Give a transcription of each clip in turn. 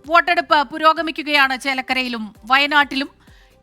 വോട്ടെടുപ്പ് പുരോഗമിക്കുകയാണ് ചേലക്കരയിലും വയനാട്ടിലും.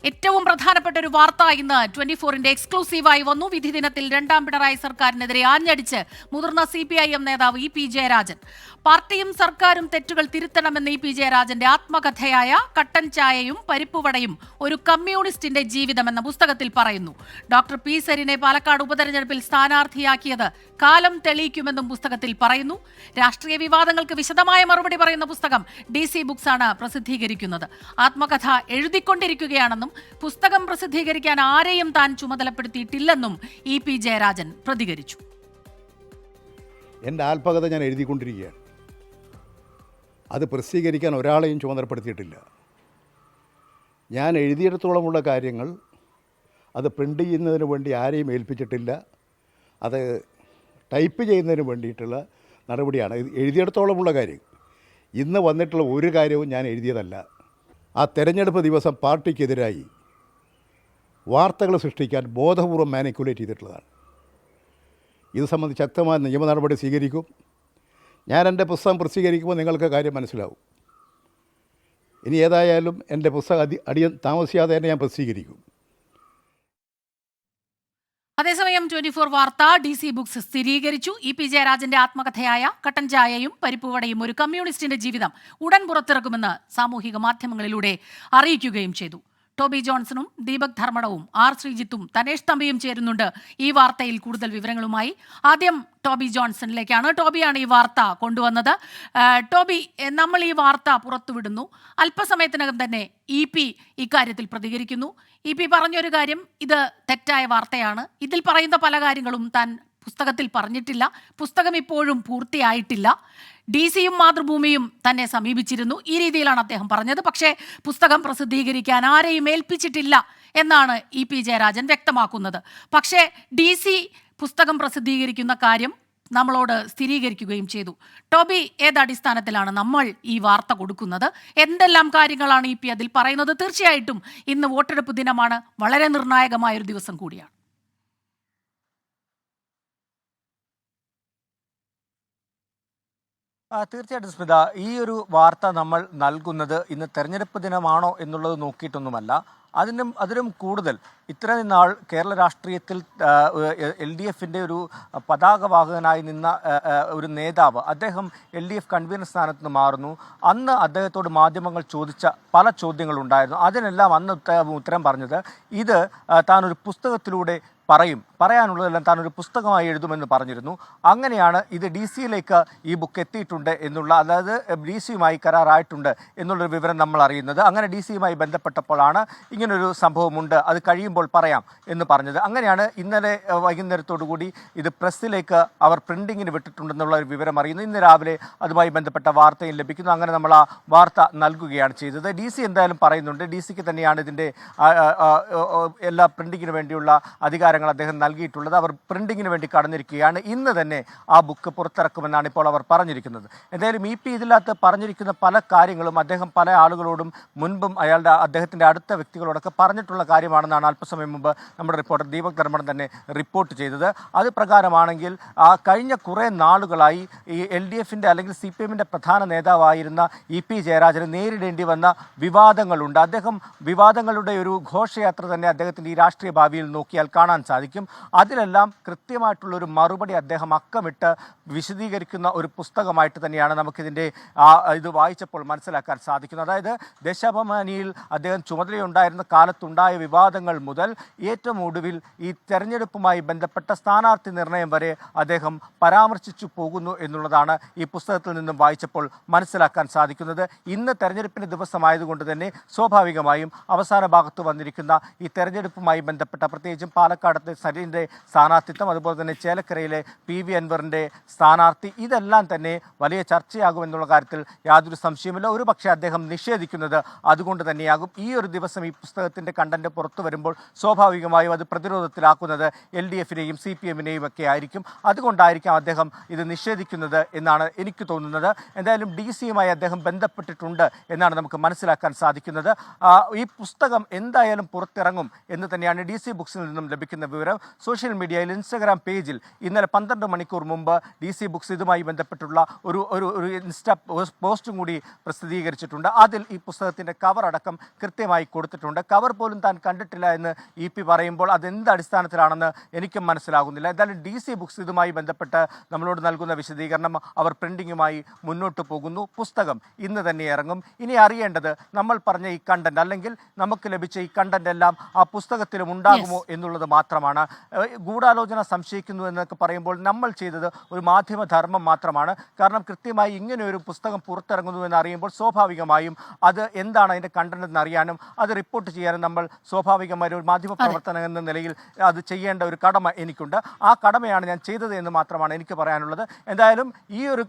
ഏറ്റവും പ്രധാനപ്പെട്ട ഒരു വാർത്ത ഇന്ന് 24-ന്റെ എക്സ്ക്ലൂസീവായി വന്നു. വിധി ദിനത്തിൽ രണ്ടാം പിണറായി സർക്കാരിനെതിരെ ആഞ്ഞടിച്ച് മുതിർന്ന CPIM നേതാവ് E.P. ജയരാജൻ. പാർട്ടിയും സർക്കാരും തെറ്റുകൾ തിരുത്തണമെന്ന് E.P. ജയരാജന്റെ ആത്മകഥയായ കട്ടൻ ചായയും പരിപ്പുവടയും ഒരു കമ്മ്യൂണിസ്റ്റിന്റെ ജീവിതം എന്ന പുസ്തകത്തിൽ പറയുന്നു. Doctor P. സരിനെ പാലക്കാട് ഉപതെരഞ്ഞെടുപ്പിൽ സ്ഥാനാർത്ഥിയാക്കിയത് കാലം തെളിയിക്കുമെന്നും പുസ്തകത്തിൽ പറയുന്നു. രാഷ്ട്രീയ വിവാദങ്ങൾക്ക് വിശദമായ മറുപടി പറയുന്ന പുസ്തകം DC ബുക്സ് ആണ് പ്രസിദ്ധീകരിക്കുന്നത്. ആത്മകഥ എഴുതിക്കൊണ്ടിരിക്കുകയാണെന്നും പുസ്തകം പ്രസിദ്ധീകരിക്കാൻ ആരെയും താൻ ചുമതലപ്പെടുത്തിയിട്ടില്ലെന്നും E.P. ജയരാജൻ പ്രതികരിച്ചു. എൻ്റെ ആത്മകഥ ഞാൻ എഴുതിക്കൊണ്ടിരിക്കുകയാണ്. അത് പ്രസിദ്ധീകരിക്കാൻ ഒരാളെയും ചുമതലപ്പെടുത്തിയിട്ടില്ല. ഞാൻ എഴുതിയിടത്തോളമുള്ള കാര്യങ്ങൾ അത് പ്രിൻ്റ് ചെയ്യുന്നതിന് വേണ്ടി ആരെയും ഏൽപ്പിച്ചിട്ടില്ല. അത് ടൈപ്പ് ചെയ്യുന്നതിന് വേണ്ടിയിട്ടുള്ള നടപടിയാണ്. എഴുതിയിടത്തോളമുള്ള കാര്യം ഇന്ന് വന്നിട്ടുള്ള ഒരു കാര്യവും ഞാൻ എഴുതിയതല്ല. ആ തെരഞ്ഞെടുപ്പ് ദിവസം പാർട്ടിക്കെതിരായി വാർത്തകൾ സൃഷ്ടിക്കാൻ ബോധപൂർവം മാനിക്കുലേറ്റ് ചെയ്തിട്ടുള്ളതാണ്. ഇത് സംബന്ധിച്ച് ശക്തമായ നിയമ നടപടി സ്വീകരിക്കും. ഞാൻ എൻ്റെ പുസ്തകം പ്രസിദ്ധീകരിക്കുമ്പോൾ നിങ്ങൾക്ക് കാര്യം മനസ്സിലാവും. ഇനി ഏതായാലും എൻ്റെ പുസ്തകം താമസിയാതെ തന്നെ ഞാൻ പ്രസിദ്ധീകരിക്കും. അതേസമയം 24 വാർത്ത DC ബുക്സ് സ്ഥിരീകരിച്ചു. E.P. ജയരാജന്റെ ആത്മകഥയായ കട്ടൻ ചായയും പരിപ്പുവടയും ഒരു കമ്മ്യൂണിസ്റ്റിന്റെ ജീവിതം ഉടൻ പുറത്തിറക്കുമെന്ന് സാമൂഹിക മാധ്യമങ്ങളിലൂടെ അറിയിക്കുകയും ചെയ്തു. ടോബി ജോൺസണും ദീപക് ധർമ്മടവും R. ശ്രീജിത്തും തനേഷ് തമ്പിയും ചേരുന്നുണ്ട് ഈ വാർത്തയിൽ കൂടുതൽ വിവരങ്ങളുമായി. ആദ്യം ടോബി ജോൺസണിലേക്കാണ്. ടോബിയാണ് ഈ വാർത്ത കൊണ്ടുവന്നത്. ടോബി, നമ്മൾ ഈ വാർത്ത പുറത്തുവിടുന്നു, അല്പസമയത്തിനകം തന്നെ E.P. ഇക്കാര്യത്തിൽ പ്രതികരിക്കുന്നു. E.P. പറഞ്ഞൊരു കാര്യം, ഇത് തെറ്റായ വാർത്തയാണ്, ഇതിൽ പറയുന്ന പല കാര്യങ്ങളും താൻ പുസ്തകത്തിൽ പറഞ്ഞിട്ടില്ല, പുസ്തകം ഇപ്പോഴും പൂർത്തിയായിട്ടില്ല, DC-യും മാതൃഭൂമിയും തന്നെ സമീപിച്ചിരുന്നു, ഈ രീതിയിലാണ് അദ്ദേഹം പറഞ്ഞത്. പക്ഷേ പുസ്തകം പ്രസിദ്ധീകരിക്കാൻ ആരെയും ഏൽപ്പിച്ചിട്ടില്ല എന്നാണ് E.P. ജയരാജൻ വ്യക്തമാക്കുന്നത്. പക്ഷേ DC പുസ്തകം പ്രസിദ്ധീകരിക്കുന്ന കാര്യം നമ്മളോട് സ്ഥിരീകരിക്കുകയും ചെയ്തു. ടോബി, ഏതടിസ്ഥാനത്തിലാണ് നമ്മൾ ഈ വാർത്ത കൊടുക്കുന്നത്? എന്തെല്ലാം കാര്യങ്ങളാണ് E.P. അതിൽ പറയുന്നത്? തീർച്ചയായിട്ടും ഇന്ന് വോട്ടെടുപ്പ് ദിനമാണ്, വളരെ നിർണായകമായൊരു ദിവസം കൂടിയാണ്. തീർച്ചയായിട്ടും സ്മിത, ഈ ഒരു വാർത്ത നമ്മൾ നൽകുന്നത് ഇന്ന് തെരഞ്ഞെടുപ്പ് ദിനമാണോ എന്നുള്ളത് നോക്കിയിട്ടൊന്നുമല്ല. അതിനും കൂടുതൽ ഇത്രയും നാൾ കേരള രാഷ്ട്രീയത്തിൽ LDF-ന്റെ ഒരു പതാകവാഹകനായി നിന്ന ഒരു നേതാവ്, അദ്ദേഹം LDF കൺവീനർ സ്ഥാനത്ത് നിന്ന് മാറുന്നു. അന്ന് അദ്ദേഹത്തോട് മാധ്യമങ്ങൾ ചോദിച്ച പല ചോദ്യങ്ങളുണ്ടായിരുന്നു. അതിനെല്ലാം അന്ന് ഉത്തരം പറഞ്ഞത് ഇത് താനൊരു പുസ്തകത്തിലൂടെ പറയാനുള്ളതെല്ലാം താൻ ഒരു പുസ്തകമായി എഴുതുമെന്ന് പറഞ്ഞിരുന്നു. അങ്ങനെയാണ് ഇത് DC-യിലേക്ക് ഈ ബുക്ക് എത്തിയിട്ടുണ്ട് എന്നുള്ള, അതായത് DC-യുമായി കരാറായിട്ടുണ്ട് എന്നുള്ളൊരു വിവരം നമ്മൾ അറിയുന്നത്. അങ്ങനെ DC-യുമായി ബന്ധപ്പെട്ടപ്പോഴാണ് ഇങ്ങനൊരു സംഭവമുണ്ട്, അത് കഴിയുമ്പോൾ പറയാം എന്ന് പറഞ്ഞത്. അങ്ങനെയാണ് ഇന്നലെ വൈകുന്നേരത്തോടു കൂടി ഇത് പ്രസ്സിലേക്ക് അവർ പ്രിൻറ്റിങ്ങിന് വിട്ടിട്ടുണ്ടെന്നുള്ള ഒരു വിവരം അറിയുന്നു. ഇന്ന് രാവിലെ അതുമായി ബന്ധപ്പെട്ട വാർത്തയും ലഭിക്കുന്നു. അങ്ങനെ നമ്മൾ ആ വാർത്ത നൽകുകയാണ് ചെയ്തത്. DC എന്തായാലും പറയുന്നുണ്ട്, DC-ക്ക് തന്നെയാണ് ഇതിൻ്റെ എല്ലാ പ്രിൻറ്റിങ്ങിന് വേണ്ടിയുള്ള അധികാരങ്ങൾ അദ്ദേഹം നൽകിയിട്ടുള്ളത്. അവർ പ്രിന്റിങ്ങിന് വേണ്ടി കടന്നിരിക്കുകയാണ്. ഇന്ന് തന്നെ ആ ബുക്ക് പുറത്തിറക്കുമെന്നാണ് ഇപ്പോൾ അവർ പറഞ്ഞിരിക്കുന്നത്. എന്തായാലും E.P. ഇതിനകത്ത് പറഞ്ഞിരിക്കുന്ന പല കാര്യങ്ങളും അദ്ദേഹം പല ആളുകളോടും മുൻപും അദ്ദേഹത്തിൻ്റെ അടുത്ത വ്യക്തികളോടൊക്കെ പറഞ്ഞിട്ടുള്ള കാര്യമാണെന്നാണ് അല്പസമയം മുമ്പ് നമ്മുടെ റിപ്പോർട്ടർ ദീപക് ധർമ്മടൻ തന്നെ റിപ്പോർട്ട് ചെയ്തത്. അത് പ്രകാരമാണെങ്കിൽ കഴിഞ്ഞ കുറേ നാളുകളായി ഈ LDF-ന്റെ അല്ലെങ്കിൽ CPM-ന്റെ പ്രധാന നേതാവായിരുന്ന E.P. ജയരാജന് നേരിടേണ്ടി വന്ന വിവാദങ്ങളുണ്ട്. അദ്ദേഹം വിവാദങ്ങളുടെ ഒരു ഘോഷയാത്ര തന്നെ അദ്ദേഹത്തിൻ്റെ ഈ രാഷ്ട്രീയ ഭാവിയിൽ നോക്കിയാൽ കാണാൻ സാധിക്കും. അതിലെല്ലാം കൃത്യമായിട്ടുള്ളൊരു മറുപടി അദ്ദേഹം അക്കമിട്ട് വിശദീകരിക്കുന്ന ഒരു പുസ്തകമായിട്ട് തന്നെയാണ് നമുക്കിതിൻ്റെ ഇത് വായിച്ചപ്പോൾ മനസ്സിലാക്കാൻ സാധിക്കുന്നത്. അതായത് ദേശാഭിമാനിയിൽ അദ്ദേഹം ചുമതലയുണ്ടായിരുന്ന കാലത്തുണ്ടായ വിവാദങ്ങൾ മുതൽ ഏറ്റവും ഒടുവിൽ ഈ തെരഞ്ഞെടുപ്പുമായി ബന്ധപ്പെട്ട സ്ഥാനാർത്ഥി നിർണയം വരെ അദ്ദേഹം പരാമർശിച്ചു പോകുന്നു എന്നുള്ളതാണ് ഈ പുസ്തകത്തിൽ നിന്നും വായിച്ചപ്പോൾ മനസ്സിലാക്കാൻ സാധിക്കുന്നത്. ഇന്ന് തെരഞ്ഞെടുപ്പിൻ്റെ ദിവസമായതുകൊണ്ട് തന്നെ സ്വാഭാവികമായും അവസാന ഭാഗത്ത് വന്നിരിക്കുന്ന ഈ തെരഞ്ഞെടുപ്പുമായി ബന്ധപ്പെട്ട, പ്രത്യേകിച്ചും പാലക്കാടത്തെ സരിൻ്റെ സ്ഥാനാർത്ഥിത്വം, അതുപോലെ തന്നെ ചേലക്കരയിലെ PV അൻവറിൻ്റെ സ്ഥാനാർത്ഥി, ഇതെല്ലാം തന്നെ വലിയ ചർച്ചയാകുമെന്നുള്ള കാര്യത്തിൽ യാതൊരു സംശയമില്ല. ഒരുപക്ഷെ അദ്ദേഹം നിഷേധിക്കുന്നത് അതുകൊണ്ട് തന്നെയാകും. ഈ ഒരു ദിവസം ഈ പുസ്തകത്തിൻ്റെ കണ്ടന്റ് പുറത്തു വരുമ്പോൾ സ്വാഭാവികമായും അത് പ്രതിരോധത്തിലാക്കുന്നത് LDF-നെയും CPM-നെയും ഒക്കെ ആയിരിക്കും. അതുകൊണ്ടായിരിക്കാം അദ്ദേഹം ഇത് നിഷേധിക്കുന്നത് എന്നാണ് എനിക്ക് തോന്നുന്നത്. എന്തായാലും DC-യുമായി അദ്ദേഹം ബന്ധപ്പെട്ടിട്ടുണ്ട് എന്നാണ് നമുക്ക് മനസ്സിലാക്കാൻ സാധിക്കുന്നത്. ഈ പുസ്തകം എന്തായാലും പുറത്തിറങ്ങും എന്ന് തന്നെയാണ് DC ബുക്സിൽ നിന്നും ലഭിക്കുന്ന എന്ന വിവരം സോഷ്യൽ മീഡിയയിൽ ഇൻസ്റ്റാഗ്രാം പേജിൽ ഇന്നലെ 12 മണിക്കൂർ മുമ്പ് DC ബുക്സ് ഇതുമായി ബന്ധപ്പെട്ടുള്ള ഒരു ഇൻസ്റ്റാ പോസ്റ്റും കൂടി പ്രസിദ്ധീകരിച്ചിട്ടുണ്ട്. അതിൽ ഈ പുസ്തകത്തിൻ്റെ കവർ അടക്കം കൃത്യമായി കൊടുത്തിട്ടുണ്ട്. കവർ പോലും താൻ കണ്ടിട്ടില്ല എന്ന് EP പറയുമ്പോൾ അതെന്ത് അടിസ്ഥാനത്തിലാണെന്ന് എനിക്കും മനസ്സിലാകുന്നില്ല. എന്തായാലും DC ബുക്സ് ഇതുമായി ബന്ധപ്പെട്ട് നമ്മളോട് നൽകുന്ന വിശദീകരണം അവർ പ്രിന്റിങ്ങുമായി മുന്നോട്ട് പോകുന്നു. പുസ്തകം ഇന്ന് തന്നെ ഇറങ്ങും. ഇനി അറിയേണ്ടത് നമ്മൾ പറഞ്ഞ ഈ കണ്ടന്റ് അല്ലെങ്കിൽ നമുക്ക് ലഭിച്ച ഈ കണ്ടന്റ് എല്ലാം ആ പുസ്തകത്തിലും ഉണ്ടാകുമോ എന്നുള്ളത് മാത്രമാണ്. ഗൂഢാലോചന സംശയിക്കുന്നു എന്നൊക്കെ പറയുമ്പോൾ നമ്മൾ ചെയ്തത് ഒരു മാധ്യമധർമ്മം മാത്രമാണ്. കാരണം കൃത്യമായി ഇങ്ങനെ ഒരു പുസ്തകം പുറത്തിറങ്ങുന്നു എന്ന് അറിയുമ്പോൾ സ്വാഭാവികമായും അത് എന്താണ് അതിൻ്റെ കണ്ടന്റ് എന്ന് അറിയാനും അത് റിപ്പോർട്ട് ചെയ്യാനും നമ്മൾ സ്വാഭാവികമായി ഒരു മാധ്യമ പ്രവർത്തനം എന്ന നിലയിൽ അത് ചെയ്യേണ്ട ഒരു കടമ എനിക്കുണ്ട്. ആ കടമയാണ് ഞാൻ ചെയ്തത് എന്ന് മാത്രമാണ് എനിക്ക് പറയാനുള്ളത്. എന്തായാലും ഈ ഒരു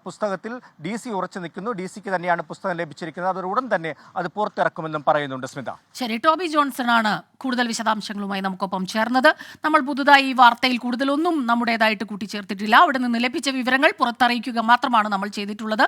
പുസ്തകത്തിൽ DC ഉറച്ചു നിൽക്കുന്നു. DCക്ക് തന്നെയാണ് പുസ്തകം ലഭിച്ചിരിക്കുന്നത്. അത് ഉടൻ തന്നെ അത് പുറത്തിറക്കുമെന്നും പറയുന്നുണ്ട്. സ്മിത, ശരി. ടോബി ജോൺസൺ ആണ് കൂടുതൽ വിശദാംശങ്ങളുമായി നമുക്കൊപ്പം ചേർന്നത്. നമ്മൾ പുതുതായി ഈ വാർത്തയിൽ കൂടുതലൊന്നും നമ്മുടേതായിട്ട് കൂട്ടിച്ചേർത്തിട്ടില്ല. അവിടെ നിന്ന് ലഭിച്ച വിവരങ്ങൾ പുറത്തറിയിക്കുക മാത്രമാണ് നമ്മൾ ചെയ്തിട്ടുള്ളത്.